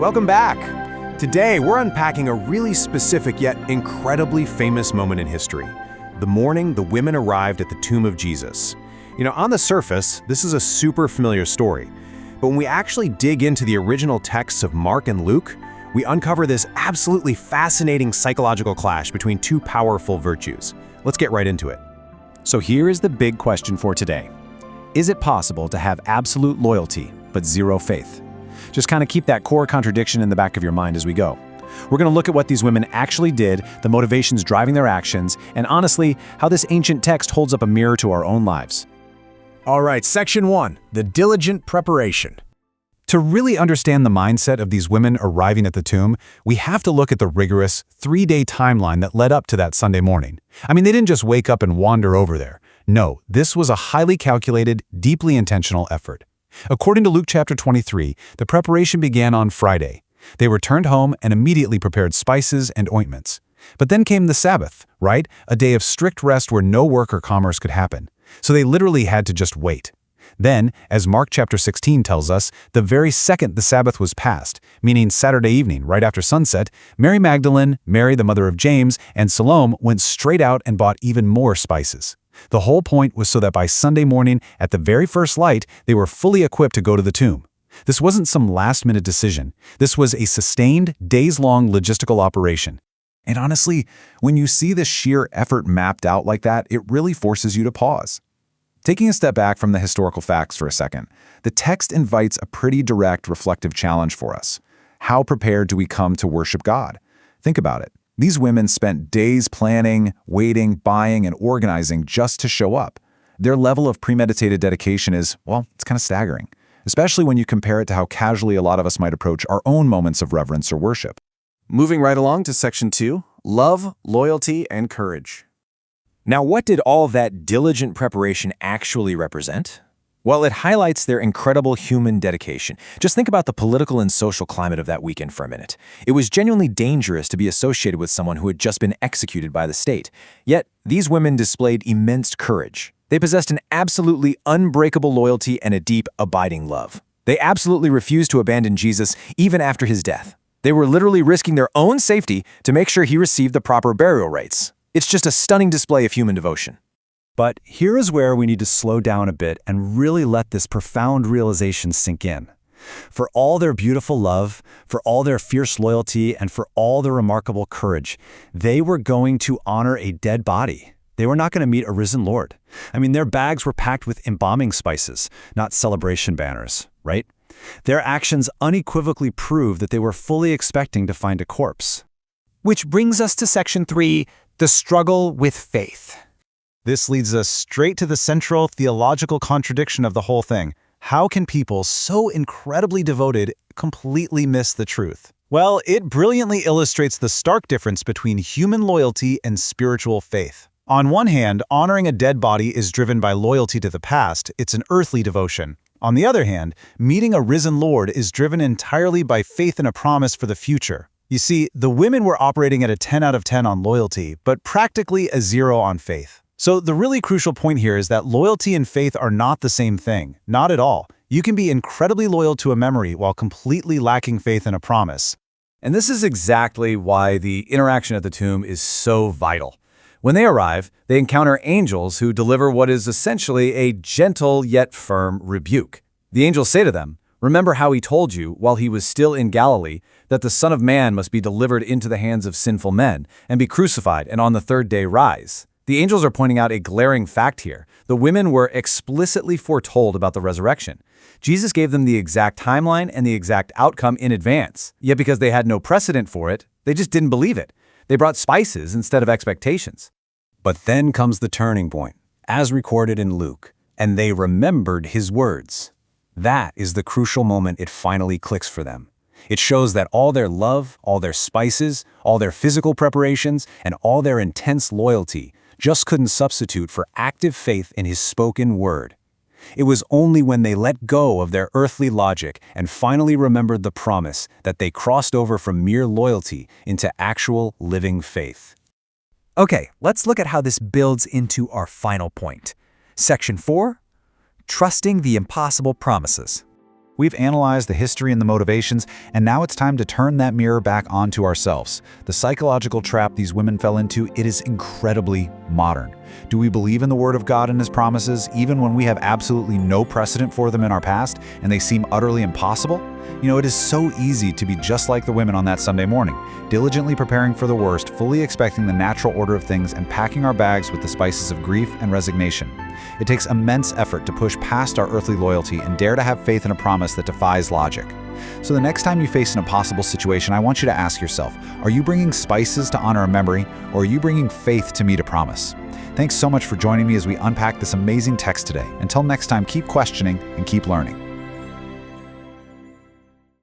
Welcome back. Today, we're unpacking a really specific yet incredibly famous moment in history. The morning the women arrived at the tomb of Jesus. On the surface, this is a super familiar story. But when we actually dig into the original texts of Mark and Luke, we uncover this absolutely fascinating psychological clash between two powerful virtues. Let's get right into it. So here is the big question for today. Is it possible to have absolute loyalty, but zero faith? Just kind of keep that core contradiction in the back of your mind as we go. We're going to look at what these women actually did, the motivations driving their actions, and honestly, how this ancient text holds up a mirror to our own lives. All right, Section 1, the diligent preparation. To really understand the mindset of these women arriving at the tomb, we have to look at the rigorous 3-day timeline that led up to that Sunday morning. They didn't just wake up and wander over there. No, this was a highly calculated, deeply intentional effort. According to Luke chapter 23, the preparation began on Friday. They returned home and immediately prepared spices and ointments. But then came the Sabbath, right? A day of strict rest where no work or commerce could happen. So they literally had to just wait. Then, as Mark chapter 16 tells us, the very second the Sabbath was passed, meaning Saturday evening, right after sunset, Mary Magdalene, Mary the mother of James, and Salome went straight out and bought even more spices. The whole point was so that by Sunday morning, at the very first light, they were fully equipped to go to the tomb. This wasn't some last-minute decision. This was a sustained, days-long logistical operation. And honestly, when you see the sheer effort mapped out like that, it really forces you to pause. Taking a step back from the historical facts for a second, the text invites a pretty direct, reflective challenge for us. How prepared do we come to worship God? Think about it. These women spent days planning, waiting, buying, and organizing just to show up. Their level of premeditated dedication is, it's kind of staggering, especially when you compare it to how casually a lot of us might approach our own moments of reverence or worship. Moving right along to Section 2, love, loyalty, and courage. Now, what did all that diligent preparation actually represent? Well, it highlights their incredible human dedication. Just think about the political and social climate of that weekend for a minute. It was genuinely dangerous to be associated with someone who had just been executed by the state. Yet, these women displayed immense courage. They possessed an absolutely unbreakable loyalty and a deep, abiding love. They absolutely refused to abandon Jesus even after his death. They were literally risking their own safety to make sure he received the proper burial rites. It's just a stunning display of human devotion. But here is where we need to slow down a bit and really let this profound realization sink in. For all their beautiful love, for all their fierce loyalty, and for all their remarkable courage, they were going to honor a dead body. They were not going to meet a risen Lord. Their bags were packed with embalming spices, not celebration banners, right? Their actions unequivocally prove that they were fully expecting to find a corpse. Which brings us to Section 3, the struggle with faith. This leads us straight to the central theological contradiction of the whole thing. How can people so incredibly devoted completely miss the truth? Well, it brilliantly illustrates the stark difference between human loyalty and spiritual faith. On one hand, honoring a dead body is driven by loyalty to the past. It's an earthly devotion. On the other hand, meeting a risen Lord is driven entirely by faith in a promise for the future. You see, the women were operating at a 10 out of 10 on loyalty, but practically a 0 on faith. So the really crucial point here is that loyalty and faith are not the same thing. Not at all. You can be incredibly loyal to a memory while completely lacking faith in a promise. And this is exactly why the interaction at the tomb is so vital. When they arrive, they encounter angels who deliver what is essentially a gentle yet firm rebuke. The angels say to them, "Remember how he told you, while he was still in Galilee, that the Son of Man must be delivered into the hands of sinful men and be crucified and on the third day rise." The angels are pointing out a glaring fact here. The women were explicitly foretold about the resurrection. Jesus gave them the exact timeline and the exact outcome in advance. Yet because they had no precedent for it, they just didn't believe it. They brought spices instead of expectations. But then comes the turning point, as recorded in Luke, and they remembered his words. That is the crucial moment it finally clicks for them. It shows that all their love, all their spices, all their physical preparations, and all their intense loyalty just couldn't substitute for active faith in his spoken word. It was only when they let go of their earthly logic and finally remembered the promise that they crossed over from mere loyalty into actual living faith. Okay, let's look at how this builds into our final point. Section 4, trusting the impossible promises. We've analyzed the history and the motivations, and now it's time to turn that mirror back onto ourselves. The psychological trap these women fell into, it is incredibly modern. Do we believe in the Word of God and His promises, even when we have absolutely no precedent for them in our past, and they seem utterly impossible? It is so easy to be just like the women on that Sunday morning, diligently preparing for the worst, fully expecting the natural order of things, and packing our bags with the spices of grief and resignation. It takes immense effort to push past our earthly loyalty and dare to have faith in a promise that defies logic. So the next time you face an impossible situation, I want you to ask yourself, are you bringing spices to honor a memory, or are you bringing faith to meet a promise? Thanks so much for joining me as we unpack this amazing text today. Until next time, keep questioning and keep learning.